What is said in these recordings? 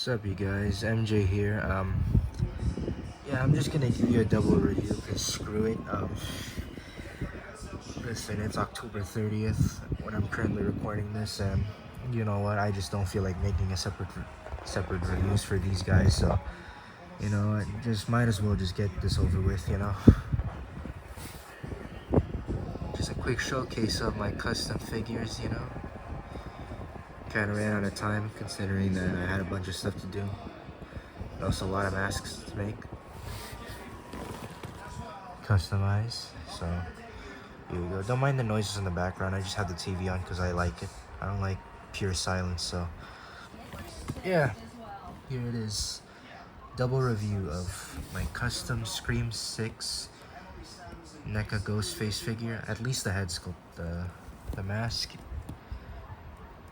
What's up, you guys? MJ here. Yeah, I'm just gonna give you a double review because screw it. Listen, it's October 30th when I'm currently recording this, and you know what? I just don't feel like making a separate reviews for these guys. So, I just might as well just get this over with. Just a quick showcase of my custom figures. Kind of ran out of time considering that I had a bunch of stuff to do. Also, a lot of masks to make, customize. So here we go. Don't mind the noises in the background. I just have the TV on because I like it. I don't like pure silence. So yeah, here it is. Double review of my custom Scream 6 NECA Ghostface figure. At least the head sculpt. The mask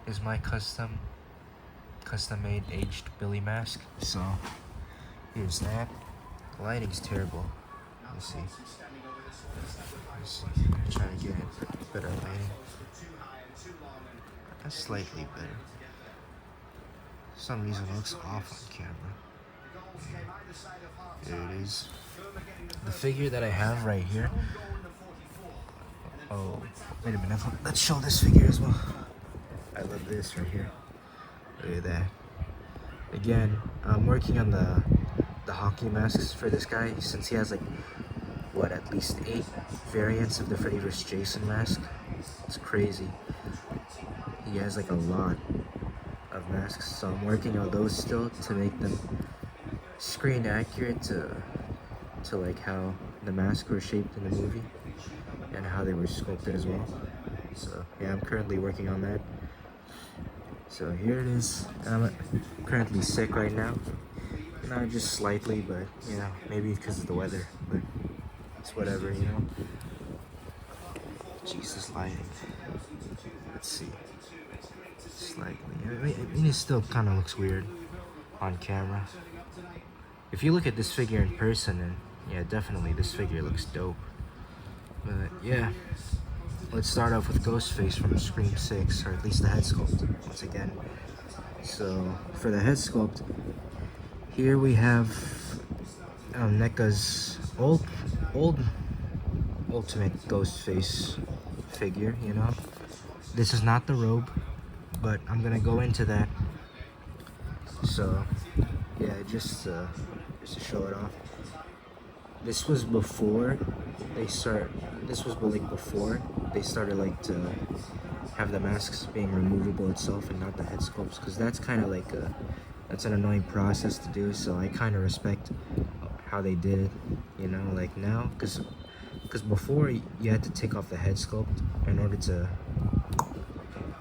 is my custom made aged Billy mask. So here's that. The lighting's terrible. Let's see. Try to get it better lighting. That's slightly better. For some reason it looks off on camera. There it is. The figure that I have right here. Oh, wait a minute. Let's show this figure as well. I love this right here. Look at that. Again, I'm working on the hockey masks for this guy since he has like at least 8 variants of the Freddy vs. Jason mask. It's crazy. He has like a lot of masks, so I'm working on those still to make them screen accurate to like how the masks were shaped in the movie and how they were sculpted as well. So yeah, I'm currently working on that. So here it is. I'm currently sick right now. Not just slightly, but maybe because of the weather, but it's whatever, Jesus, lighting. Let's see. Slightly. I mean, it still kind of looks weird on camera. If you look at this figure in person, then yeah, definitely this figure looks dope. But yeah, let's start off with Ghostface from Scream 6, or at least the head sculpt, once again. So, for the head sculpt, here we have NECA's old ultimate Ghostface figure, This is not the robe, but I'm gonna go into that. So, yeah, just to show it off. This was before they started like to have the masks being removable itself and not the head sculpts, because that's kind of like that's an annoying process to do. So I kind of respect how they did it, like now, because before you had to take off the head sculpt in order to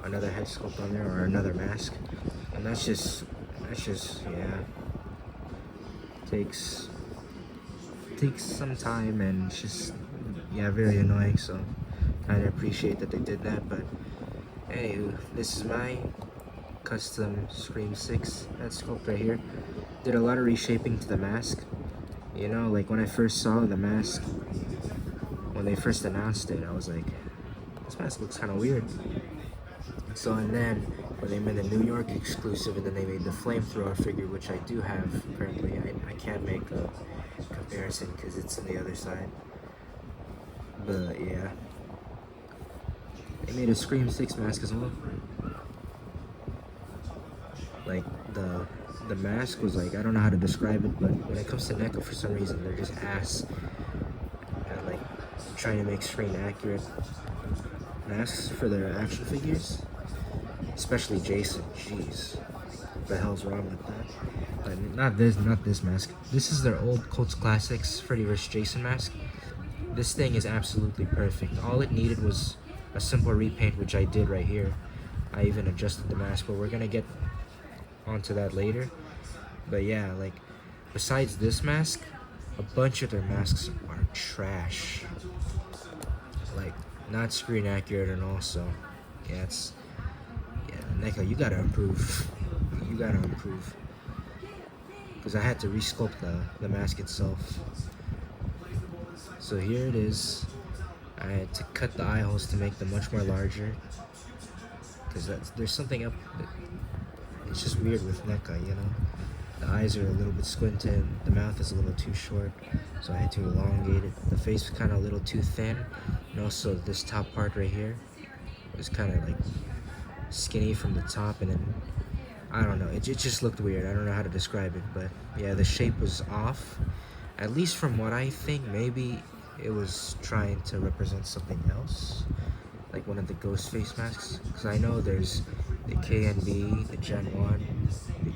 another head sculpt on there or another mask, and that's just yeah, takes some time, and it's just very annoying. So kind of appreciate that they did that. But hey, this is my custom Scream 6 head sculpt right here. Did a lot of reshaping to the mask. Like when I first saw the mask, when they first announced it, I was like, this mask looks kind of weird. So, and then when they made the New York exclusive, and then they made the flamethrower figure, which I do have currently. I can't make a comparison because it's on the other side. But yeah, they made a Scream 6 mask as well. Like the mask was like, I don't know how to describe it, but when it comes to NECA, for some reason they're just ass at like trying to make screen accurate masks for their action figures, especially Jason. Jeez, what the hell's wrong with that? But not this mask. This is their old Cults Classics Freddy vs. Jason mask. This thing is absolutely perfect. All it needed was a simple repaint, which I did right here. I even adjusted the mask, but we're gonna get onto that later. But yeah, like besides this mask, a bunch of their masks are trash. Like not screen accurate, and also NECA, you gotta improve. You gotta improve. Because I had to resculpt the mask itself. So here it is. I had to cut the eye holes to make them much more larger. Because there's something up. it's just weird with NECA, you know. The eyes are a little bit squinted, the mouth is a little too short, so I had to elongate it. The face was kind of a little too thin, and also this top part right here was kind of like skinny from the top, and then I don't know, it just looked weird. I don't know how to describe it, but yeah, the shape was off. At least from what I think, maybe it was trying to represent something else, like one of the Ghostface masks, because I know there's the KNB, the Gen 1,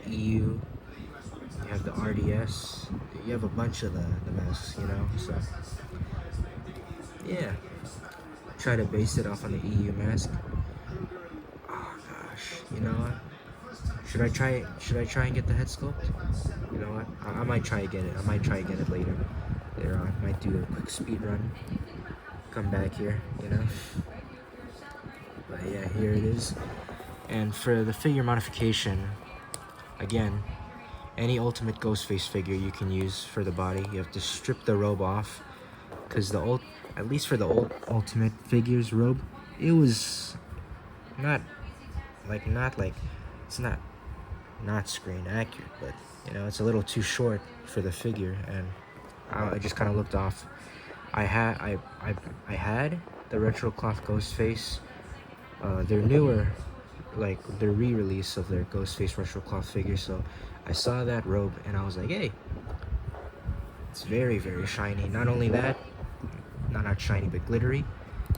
the EU, you have the RDS, you have a bunch of the masks, you know, so yeah, try to base it off on the EU mask. Oh gosh, you know what? Should I try and get the head sculpt? You know what? I might try to get it. I might try to get it later. Later on. Might do a quick speed run. Come back here, you know? But yeah, here it is. And for the figure modification, again, any ultimate Ghostface figure you can use for the body. You have to strip the robe off. Because the old, at least for the old ultimate figures robe, it was not like, it's not screen accurate, but you know, it's a little too short for the figure, and I just kind of looked off. I had the retro cloth Ghostface, their newer, like their re-release of their Ghostface retro cloth figure, so I saw that robe and I was like, hey, it's very, very shiny. Not only that, not shiny but glittery.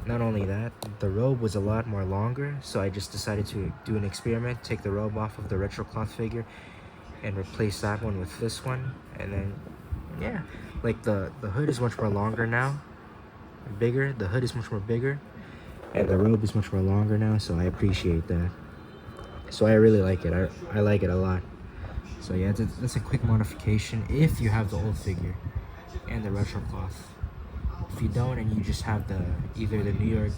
Not only that, the robe was a lot more longer, so I just decided to do an experiment, take the robe off of the retro cloth figure and replace that one with this one, and then yeah, like the hood is much more longer now, bigger. The hood is much more bigger, and the robe is much more longer now, so I appreciate that. So I really like it. I like it a lot. So yeah, that's a quick modification if you have the old figure and the retro cloth. If you don't, and you just have either the New York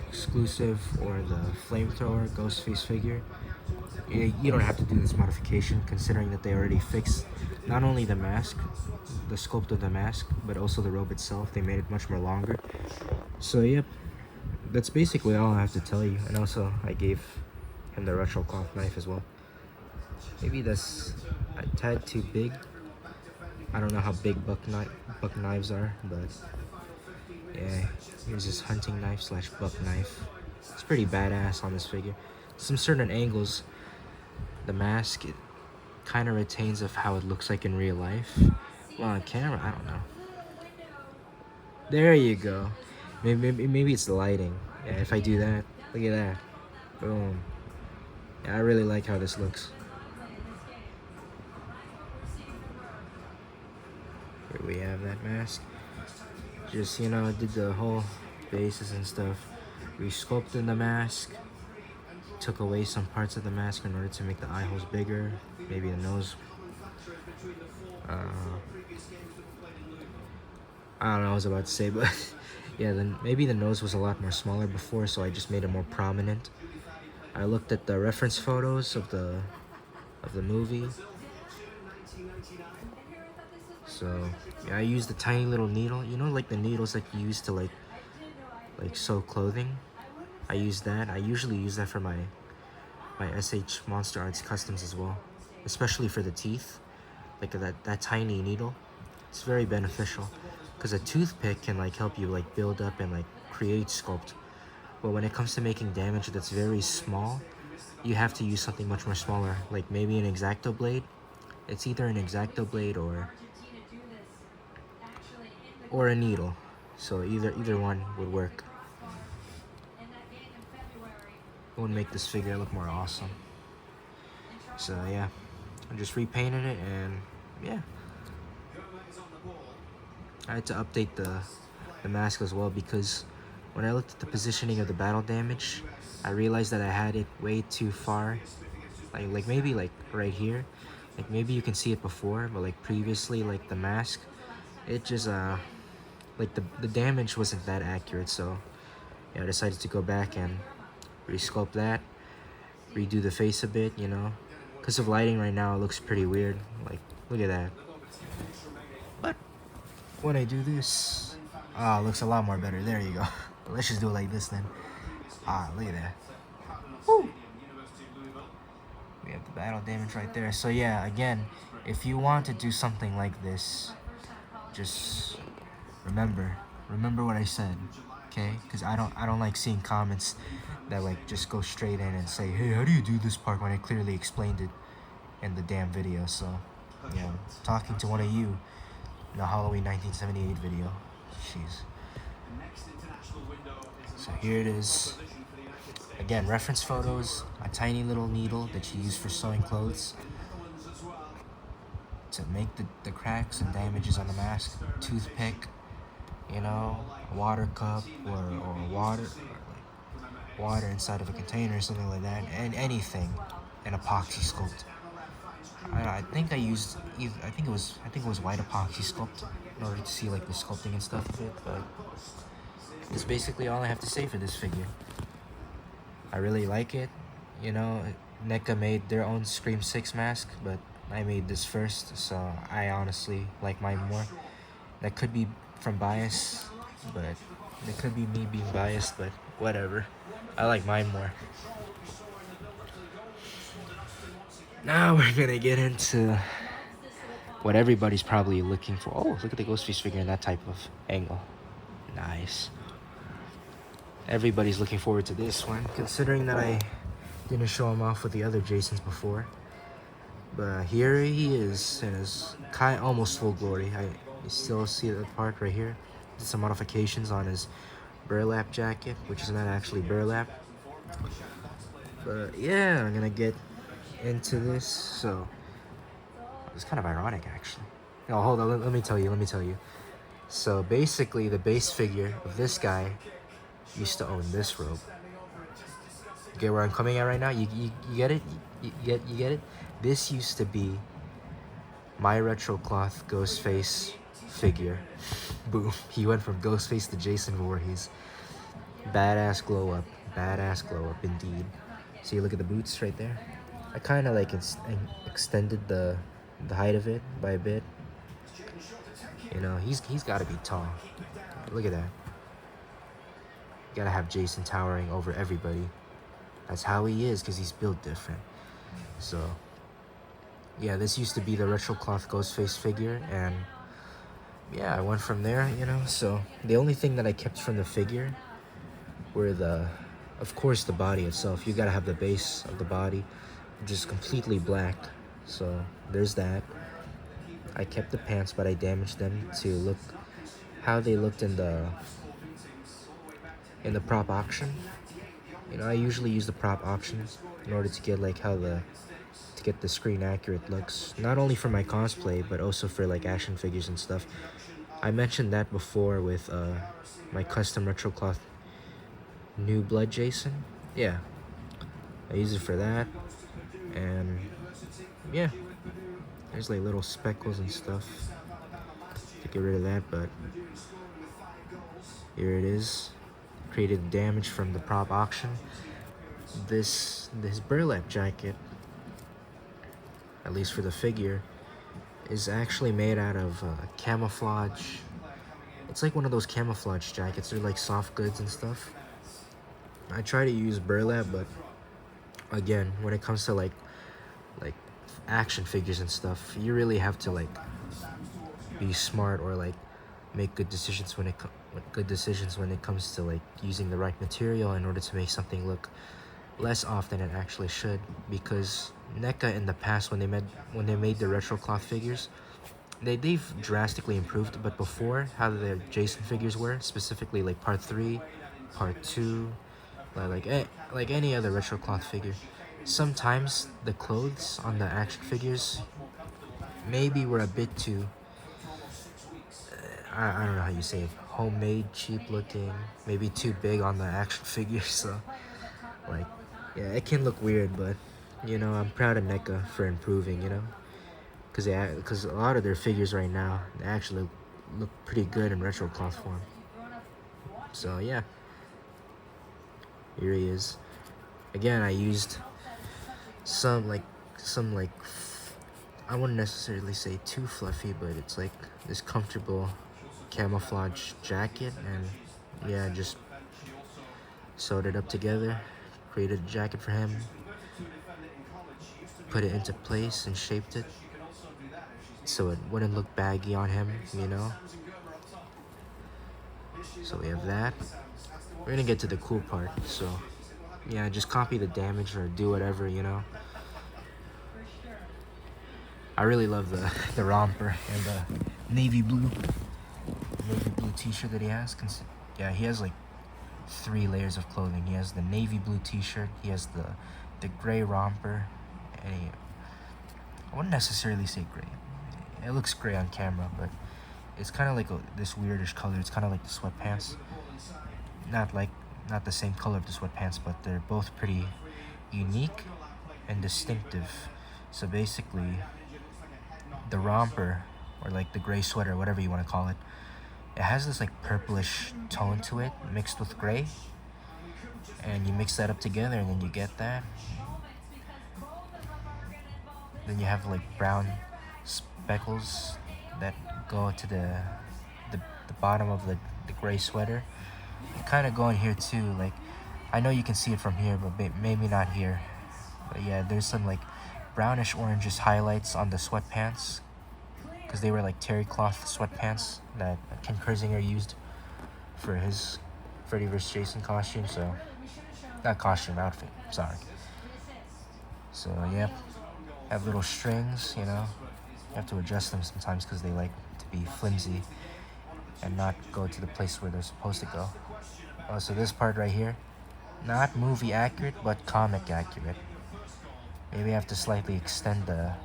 exclusive or the flamethrower Ghostface figure, you don't have to do this modification, considering that they already fixed not only the mask, the sculpt of the mask, but also the robe itself. They made it much more longer. So yep, that's basically all I have to tell you. And also, I gave him the retro cloth knife as well. Maybe that's a tad too big. I don't know how big buck knives are, but yeah, here's this hunting knife slash buck knife. It's pretty badass on this figure. Some certain angles, the mask, it kind of retains of how it looks like in real life. Well, on camera, I don't know. There you go. Maybe it's the lighting. Yeah, if I do that, look at that. Boom. Yeah, I really like how this looks. Here we have that mask. Just, you know, did the whole bases and stuff. Resculpted the mask. Took away some parts of the mask in order to make the eye holes bigger. Maybe the nose. I don't know what I was about to say, but yeah, then maybe the nose was a lot more smaller before, so I just made it more prominent. I looked at the reference photos of the movie. So yeah, I used the tiny little needle, you know, like the needles that you use to like sew clothing. I use that. I usually use that for my SH Monster Arts customs as well, especially for the teeth. Like that tiny needle, it's very beneficial because a toothpick can like help you like build up and like create sculpt. But when it comes to making damage that's very small, you have to use something much more smaller, like maybe an X-Acto blade. It's either an X-Acto blade or a needle. So either one would work. It would make this figure look more awesome. So yeah, I just repainted it, and yeah, I had to update the mask as well, because when I looked at the positioning of the battle damage, I realized that I had it way too far, like maybe like right here. Like maybe you can see it before, but like previously, like the mask, it just like the damage wasn't that accurate. So yeah, I decided to go back and resculpt that, redo the face a bit, you know. Because of lighting right now, it looks pretty weird. Like, look at that. But when I do this, it looks a lot more better. There you go. Let's just do it like this then. Look at that. Woo! We have battle damage right there. So yeah, again, if you want to do something like this, just remember what I said, okay? Because I don't like seeing comments that like just go straight in and say, hey, how do you do this part, when I clearly explained it in the damn video. So yeah, I'm talking to one of you in the Halloween 1978 video. Jeez. So here it is. Again, reference photos, a tiny little needle that you use for sewing clothes to make the cracks and damages on the mask, toothpick, you know, a water cup or water inside of a container or something like that, and anything, an epoxy sculpt. I think it was white epoxy sculpt in order to see like the sculpting and stuff of it, but that's basically all I have to say for this figure. I really like it. You know, NECA made their own Scream 6 mask, but I made this first, so I honestly like mine more. That could be from bias, but it could be me being biased, but whatever. I like mine more. Now we're gonna get into what everybody's probably looking for. Oh, look at the Ghostface figure in that type of angle. Nice. Everybody's looking forward to this one, considering that I didn't show him off with the other Jasons before. But here he is in his almost full glory. You still see the part right here. Did some modifications on his burlap jacket, which is not actually burlap. But yeah, I'm gonna get into this. So it's kind of ironic, actually. Oh, hold on. Let me tell you. So basically, the base figure of this guy used to own this robe. You get where I'm coming at right now? You get it? You get it? This used to be my retro cloth Ghostface figure. Boom. He went from Ghostface to Jason Voorhees. Badass glow up indeed. See, look at the boots right there. I kind of like extended the height of it by a bit. You know, he's got to be tall. Look at that. You gotta have Jason towering over everybody. That's how he is, because he's built different. So yeah, this used to be the retro cloth Ghostface figure, and yeah, I went from there, you know. So the only thing that I kept from the figure were of course, the body itself. You gotta have the base of the body, which is completely black. So there's that. I kept the pants, but I damaged them to look how they looked in the prop auction. You know, I usually use the prop auctions in order to get like to get the screen accurate looks, not only for my cosplay but also for like action figures and stuff. I mentioned that before with my custom retro cloth New Blood Jason. Yeah, I use it for that, and yeah, there's like little speckles and stuff to get rid of that, but here it is. Created damage from the prop auction. This burlap jacket, at least for the figure, is actually made out of camouflage. It's like one of those camouflage jackets. They're like soft goods and stuff. I try to use burlap, but again, when it comes to like action figures and stuff, you really have to like be smart or like make good decisions when it comes to like using the right material in order to make something look less off than it actually should. Because NECA in the past, when they made the retro cloth figures, they've drastically improved. But before, how the Jason figures were, specifically like part 3, part 2, like any other retro cloth figure, sometimes the clothes on the action figures maybe were a bit too I don't know how you say it, homemade, cheap looking, maybe too big on the action figure. So like, yeah, it can look weird, but you know, I'm proud of NECA for improving, you know, because a lot of their figures right now, they actually look pretty good in retro cloth form. So yeah, here he is. Again, I used some I wouldn't necessarily say too fluffy, but it's like this comfortable camouflage jacket, and yeah, just sewed it up together, created a jacket for him. put it into place and shaped it so it wouldn't look baggy on him, you know? So we have that. We're gonna get to the cool part, so yeah, just copy the damage or do whatever, you know? I really love the romper and the navy blue t-shirt that he has. Yeah, he has like 3 layers of clothing. He has the navy blue t-shirt, he has the gray romper, and I wouldn't necessarily say gray. It looks gray on camera, but it's kind of like this weirdish color. It's kind of like the sweatpants. Not the same color of the sweatpants, but they're both pretty unique and distinctive. So basically, the romper, or like the gray sweater, whatever you want to call it, it has this like purplish tone to it mixed with gray, and you mix that up together and then you get that. Then you have like brown speckles that go to the bottom of the gray sweater. Kind of go in here too. Like, I know you can see it from here, but maybe not here. But yeah, there's some like brownish orangish highlights on the sweatpants, because they were like terry cloth sweatpants that Ken Kersinger used for his Freddy vs. Jason costume. So, not costume, outfit, sorry. So yeah, have little strings, you know. You have to adjust them sometimes because they like to be flimsy and not go to the place where they're supposed to go. So this part right here, not movie accurate, but comic accurate. Maybe I have to slightly extend the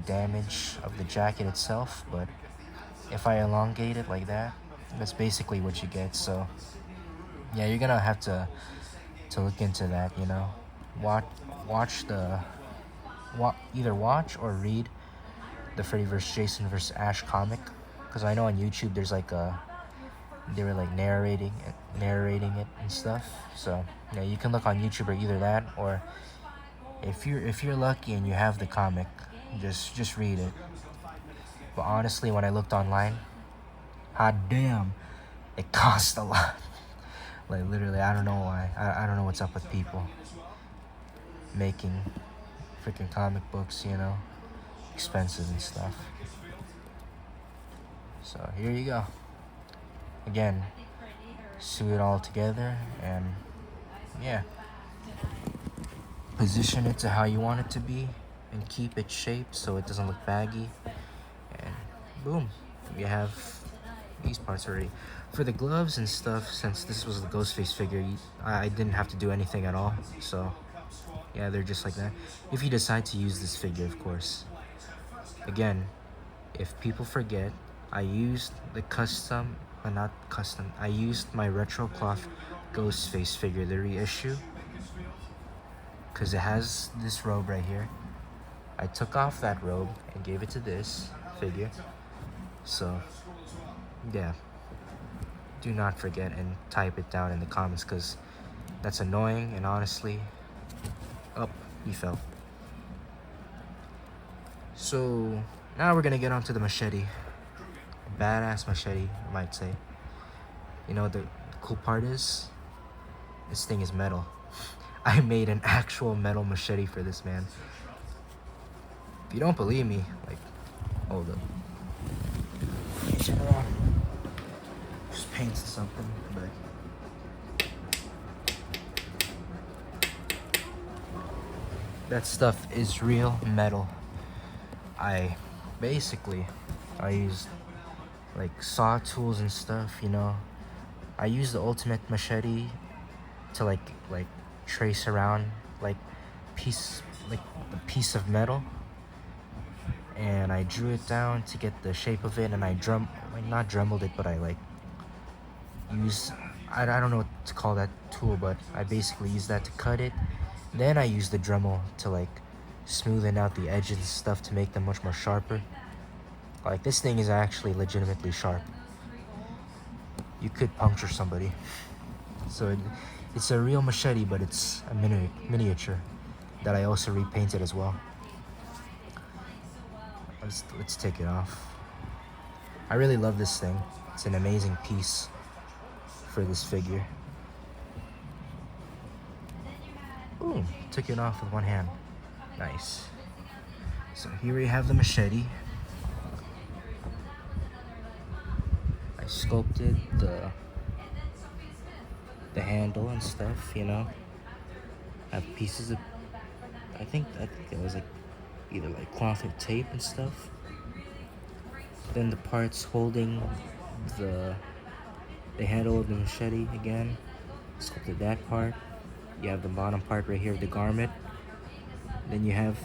damage of the jacket itself, but if I elongate it like that, that's basically what you get. So yeah, you're gonna have to look into that, you know. Either watch or read the Freddy vs. Jason vs. Ash comic, because I know on YouTube there's like they were like narrating it and stuff. So yeah, you can look on YouTube or either that, or if you're lucky and you have the comic, just read it. But honestly, when I looked online, hot damn, it cost a lot. Like literally, I don't know why. I don't know what's up with people making freaking comic books, you know, expensive and stuff. So here you go. Again, sew it all together and yeah, position it to how you want it to be and keep it shaped so it doesn't look baggy, and boom, you have these parts already. For the gloves and stuff, since this was the Ghostface figure, I didn't have to do anything at all. So yeah, they're just like that. If you decide to use this figure, of course. Again, if people forget, I used the I used my retro cloth Ghostface figure, the reissue, because it has this robe right here. I took off that robe and gave it to this figure. So yeah, do not forget and type it down in the comments, because that's annoying. And honestly, he fell. So now we're gonna get onto the machete. Badass machete, I might say. You know, the cool part is, this thing is metal. I made an actual metal machete for this man. If you don't believe me, like, hold up. Turn around. Just painting something, but that stuff is real metal. I used like saw tools and stuff, you know. I used the ultimate machete to like trace around like a piece of metal, and I drew it down to get the shape of it, and I not dremelled it, but I like used, I don't know what to call that tool, but I basically used that to cut it. Then I used the Dremel to like smoothen out the edges and stuff to make them much more sharper. Like, this thing is actually legitimately sharp. You could puncture somebody. So it's a real machete, but it's a miniature that I also repainted as well. Let's take it off. I really love this thing. It's an amazing piece for this figure. Boom, took it off with one hand. Nice. So here we have the machete. I sculpted the handle and stuff, you know. I have pieces of, I think it was like either like cloth or tape and stuff. Then the parts holding the handle of the machete again, sculpted that part. You have the bottom part right here of the garment. Then you have,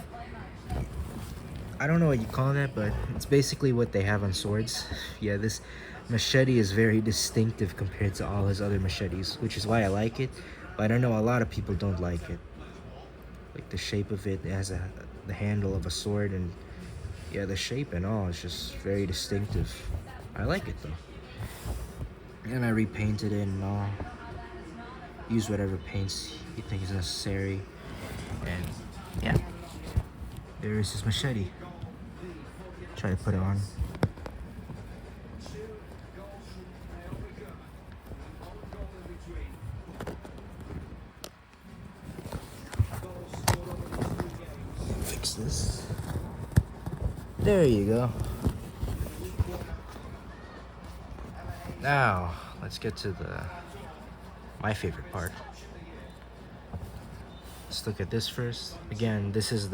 I don't know what you call that, but it's basically what they have on swords. Yeah, this machete is very distinctive compared to all his other machetes, which is why I like it. But I know a lot of people don't like it. Like the shape of it, it has the handle of a sword, and yeah, the shape and all is just very distinctive. I like it though. And I repainted it and all. Use whatever paints you think is necessary. And yeah, there is his machete. Try to put it on. Fix this. There you go. Now, let's get to my favorite part. Let's look at this first. Again, this is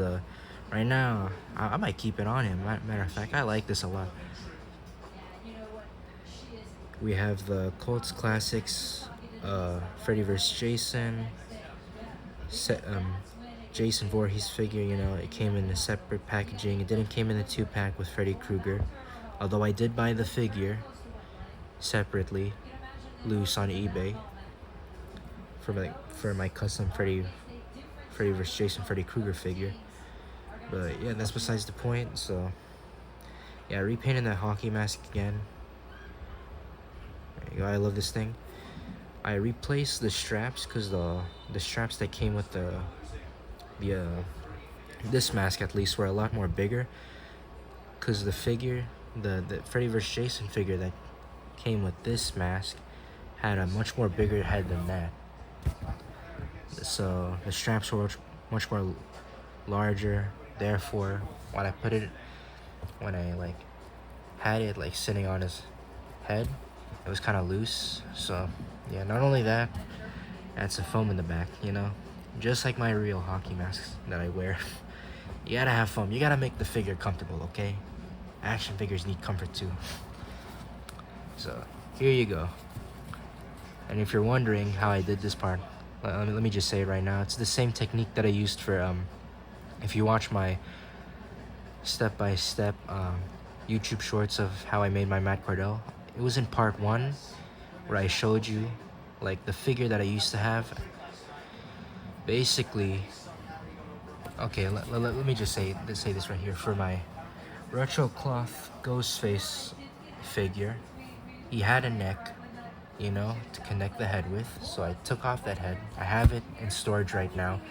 right now, I might keep it on him. Matter of fact, I like this a lot. We have the Colts Classics, Freddy vs. Jason, Jason Voorhees figure. You know, it came in a separate packaging. It didn't came in the 2-pack with Freddy Krueger, although I did buy the figure separately, loose on eBay for my custom Freddy vs. Jason Freddy Krueger figure. But yeah, that's besides the point. So yeah, I repainted that hockey mask again. There you go. I love this thing. I replaced the straps because the straps that came with this mask at least were a lot more bigger, because the figure, the Freddy vs. Jason figure that came with this mask had a much more bigger head than that. So the straps were much more larger. Therefore, when I like had it like sitting on his head, it was kind of loose. So yeah, not only that, add some foam in the back, you know, just like my real hockey masks that I wear. You gotta have foam. You gotta make the figure comfortable, okay? Action figures need comfort too. So here you go. And if you're wondering how I did this part, let me just say it right now. It's the same technique that I used for if you watch my step-by-step YouTube shorts of how I made my Matt Cordell. It was in part 1 where I showed you like the figure that I used to have. Basically, okay, let me just say this right here. For my retro cloth Ghostface figure, he had a neck, you know, to connect the head with. So I took off that head. I have it in storage right now.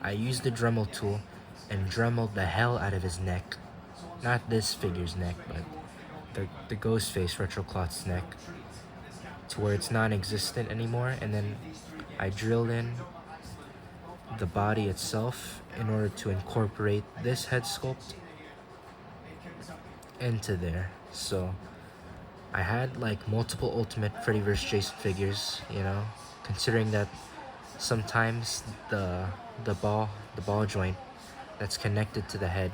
I used the Dremel tool and dremeled the hell out of his neck. Not this figure's neck, but the Ghostface retro cloth's neck, to where it's non-existent anymore. And then I drilled in the body itself in order to incorporate this head sculpt into there. So I had like multiple Ultimate Freddy vs. Jason figures, you know, considering that sometimes the ball joint that's connected to the head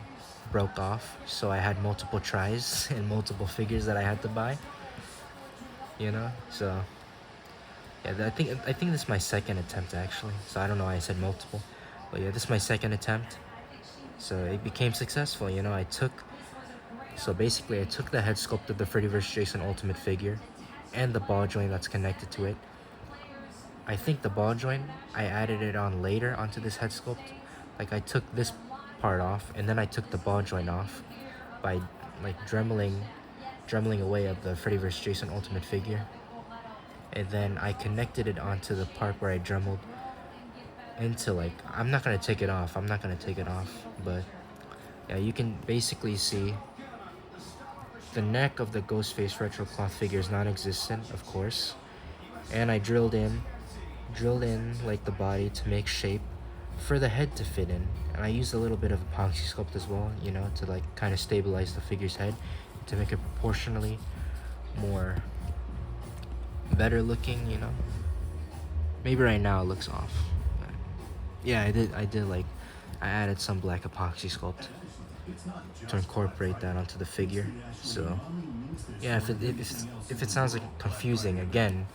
broke off. So I had multiple tries and multiple figures that I had to buy, you know. So yeah, I think this is my second attempt actually. So I don't know why I said multiple, but yeah, this is my second attempt. So it became successful, you know. So basically I took the head sculpt of the Freddy vs. Jason Ultimate figure and the ball joint that's connected to it. I think the ball joint, I added it on later onto this head sculpt. Like I took this part off and then I took the ball joint off by like dremeling away at the Freddy vs. Jason Ultimate figure. And then I connected it onto the part where I dremeled into, like, I'm not gonna take it off, but yeah, you can basically see the neck of the Ghostface retro cloth figure is non-existent, of course. And I drilled in like the body to make shape for the head to fit in. And I used a little bit of epoxy sculpt as well, you know, to like kind of stabilize the figure's head to make it proportionally more better looking, you know. Maybe right now it looks off. But yeah, I did like, I added some black epoxy sculpt to incorporate that onto the figure. So yeah, if it sounds like confusing, again,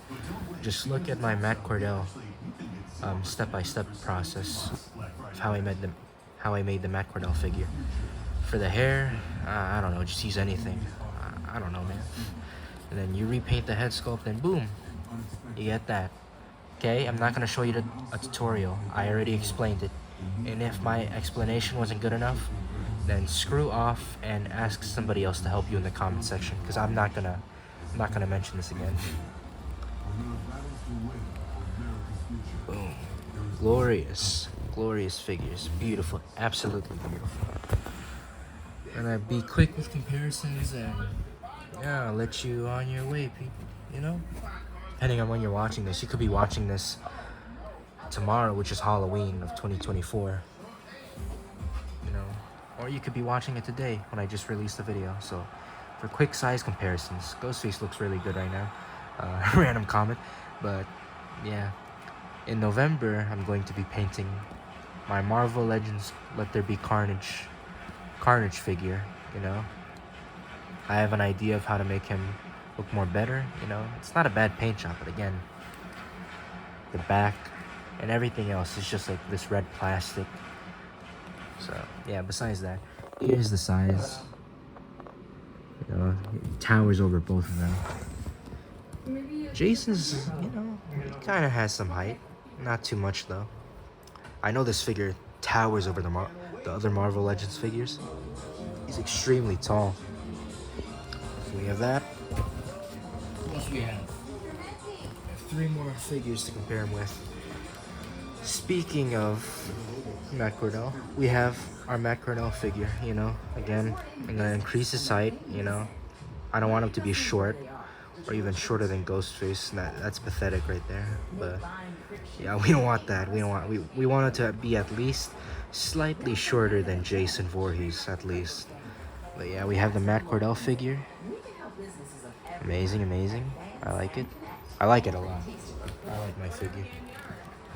just look at my Matt Cordell step-by-step process of how I made the Matt Cordell figure. For the hair, I don't know, just use anything. I don't know, man. And then you repaint the head sculpt, and boom, you get that. Okay, I'm not gonna show you a tutorial. I already explained it. And if my explanation wasn't good enough, then screw off and ask somebody else to help you in the comment section, because I'm not gonna mention this again. Boom. Glorious figures. Beautiful, absolutely beautiful. And I'd be quick with comparisons, and yeah, I'll let you on your way, people, you know? Depending on when you're watching this, you could be watching this tomorrow, which is Halloween of 2024, you know? Or you could be watching it today when I just released the video. So for quick size comparisons, Ghostface looks really good right now. Random comment, but yeah. In November, I'm going to be painting my Marvel Legends Let There Be Carnage figure, you know. I have an idea of how to make him look more better, you know. It's not a bad paint job, but again, the back and everything else is just like this red plastic. So yeah, besides that, here's the size. You know, it towers over both of them. Jason's, you know, he kind of has some height. Not too much though. I know this figure towers over the other Marvel Legends figures. He's extremely tall. So we have that. What else we have? We have 3 more figures to compare him with. Speaking of Matt Cordell, we have our Matt Cordell figure, you know. Again, I'm gonna increase his height, you know. I don't want him to be short, or even shorter than Ghostface. That's pathetic right there. But yeah, we don't want that. We want it to be at least slightly shorter than Jason Voorhees, at least. But yeah, we have the Matt Cordell figure. Amazing. I like it. I like it a lot. I like my figure.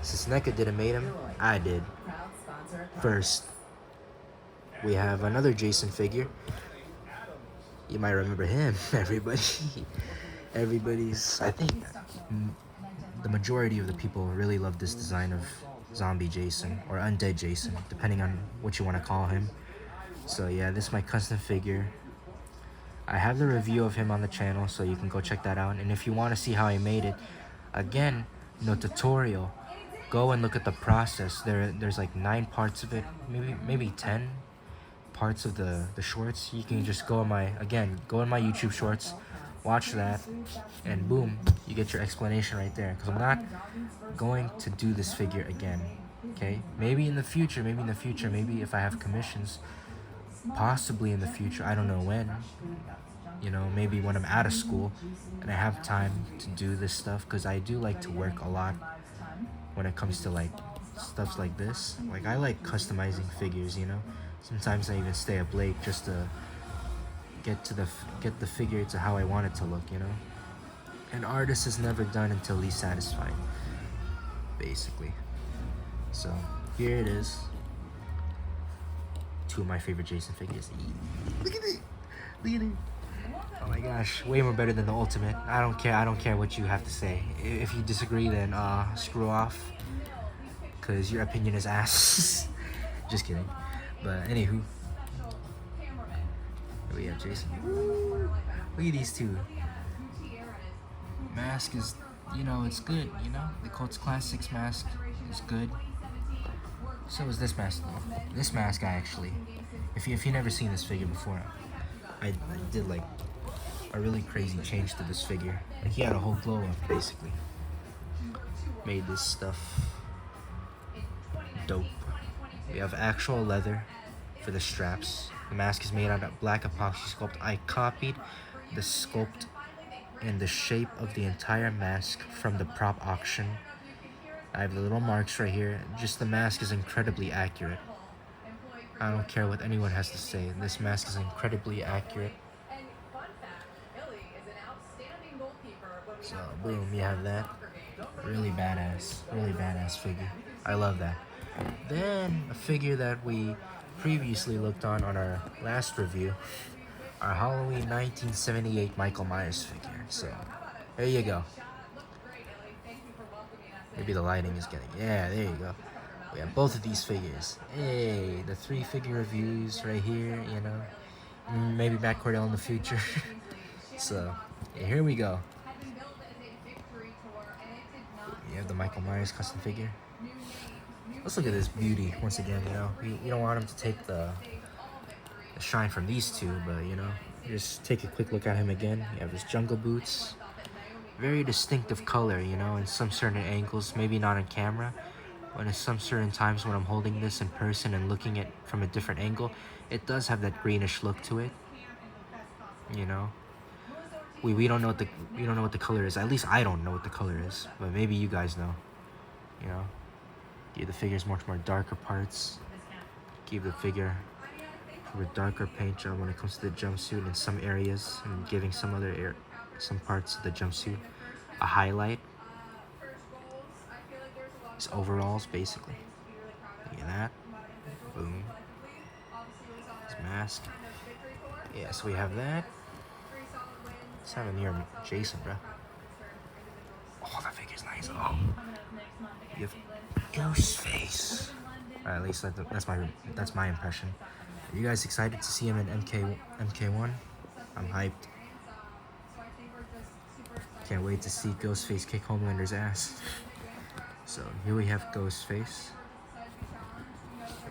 Since NECA didn't make him, I did. First, we have another Jason figure. You might remember him, everybody. Everybody's, I think, the majority of the people really love this design of zombie Jason, or undead Jason, depending on what you want to call him. So yeah, this is my custom figure. I have the review of him on the channel, so you can go check that out. And if you want to see how I made it, again, no tutorial. Go and look at the process. There's like 9 parts of it, maybe 10 parts of the shorts. You can just go in my YouTube shorts, watch that, and boom, you get your explanation right there. Because I'm not going to do this figure again, okay? Maybe in the future, maybe if I have commissions, possibly in the future, I don't know when, you know, maybe when I'm out of school and I have time to do this stuff, because I do like to work a lot when it comes to like stuff like this. Like, I like customizing figures, you know. Sometimes I even stay up late just to get the figure to how I want it to look, you know. An artist is never done until he's satisfied, basically. So here it is. 2 of my favorite Jason figures. Look at it. Oh my gosh, way more better than the Ultimate. I don't care what you have to say. If you disagree, then screw off, because your opinion is ass. Just kidding. But anywho, here we have Jason. Woo! Look at these 2. Mask is, you know, it's good, you know. The Cults Classics mask is good. So is this mask though. This mask, I actually, if you never seen this figure before, I did like a really crazy change to this figure. Like, he had a whole glow up, basically. Made this stuff dope. We have actual leather for the straps. The mask is made out of black epoxy sculpt. I copied the sculpt and the shape of the entire mask from the prop auction. I have the little marks right here. Just the mask is incredibly accurate. I don't care what anyone has to say. This mask is incredibly accurate. So boom, you have that. Really badass figure. I love that. Then a figure that we previously looked on our last review, our Halloween 1978 Michael Myers figure. So there you go. Maybe the lighting is getting, yeah, there you go. We have both of these figures. Hey, the 3 figure reviews right here, you know. Maybe Matt Cordell in the future. So, yeah, here we go. You have the Michael Myers custom figure. Let's look at this beauty once again, you know. You don't want him to take the shine from these two, but, you know, just take a quick look at him again. You have his jungle boots. Very distinctive color, you know, in some certain angles, maybe not on camera, but in some certain times when I'm holding this in person and looking at it from a different angle, it does have that greenish look to it, you know. We don't know what the color is. At least I don't know what the color is, but maybe you guys know, you know. Give the figures much more darker parts. Give the figure a darker paint job when it comes to the jumpsuit in some areas, and giving some parts of the jumpsuit a highlight. His overalls, basically. Look at that. Boom. His mask. Yeah, so we have that. Let's have a near Jason, bro. Oh, that figure's nice. Oh. You have Ghostface. At least that's my impression. Are you guys excited to see him in MK1? I'm hyped. Can't wait to see Ghostface kick Homelander's ass. So here we have Ghostface.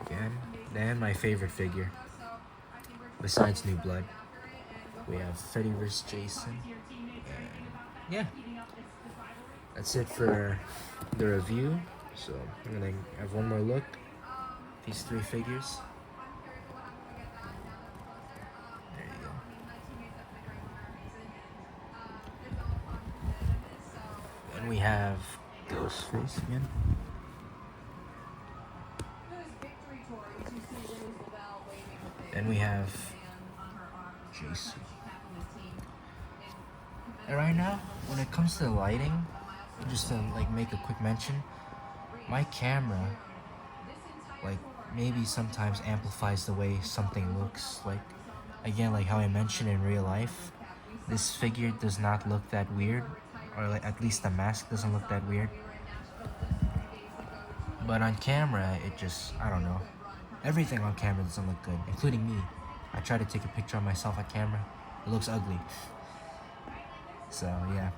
Again. Then my favorite figure, besides New Blood, we have Freddy vs. Jason. And yeah. That's it for the review. So I'm gonna have one more look. These 3 figures. There you go. Then we have Ghostface again. Then we have Jason. And right now, when it comes to the lighting, just to like make a quick mention, my camera like maybe sometimes amplifies the way something looks. Like again, like how I mentioned in real life, this figure does not look that weird, or like at least the mask doesn't look that weird. But on camera, it just, I don't know. Everything on camera doesn't look good, including me. I try to take a picture of myself on camera. It looks ugly. So yeah,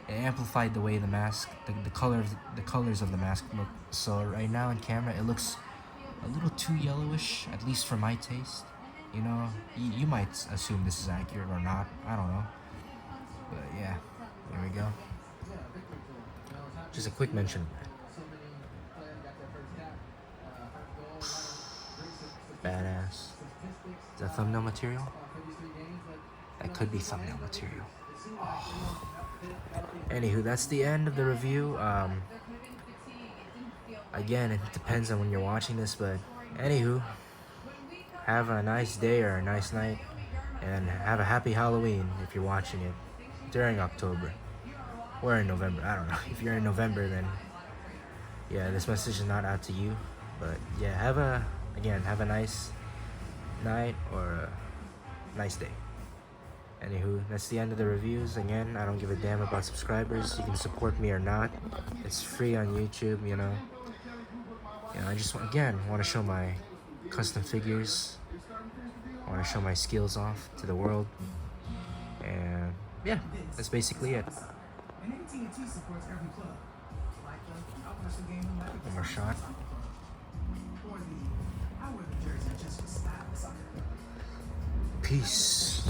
it amplified the way the mask, the colors of the mask look. So right now on camera, it looks a little too yellowish, at least for my taste. You know, you might assume this is accurate or not. I don't know. But yeah, there we go. Just a quick mention of that. Badass. Is that thumbnail material? That could be thumbnail material. Oh. Anywho, that's the end of the review. Again, it depends on when you're watching this, but anywho, have a nice day or a nice night, and have a happy Halloween if you're watching it during October or in November. I don't know. If you're in November, then yeah, this message is not out to you. But yeah, have a nice night or a nice day. Anywho, that's the end of the reviews. Again, I don't give a damn about subscribers. You can support me or not. It's free on YouTube, you know. I just want to show my custom figures. I want to show my skills off to the world. And yeah, that's basically it. One more shot. Peace.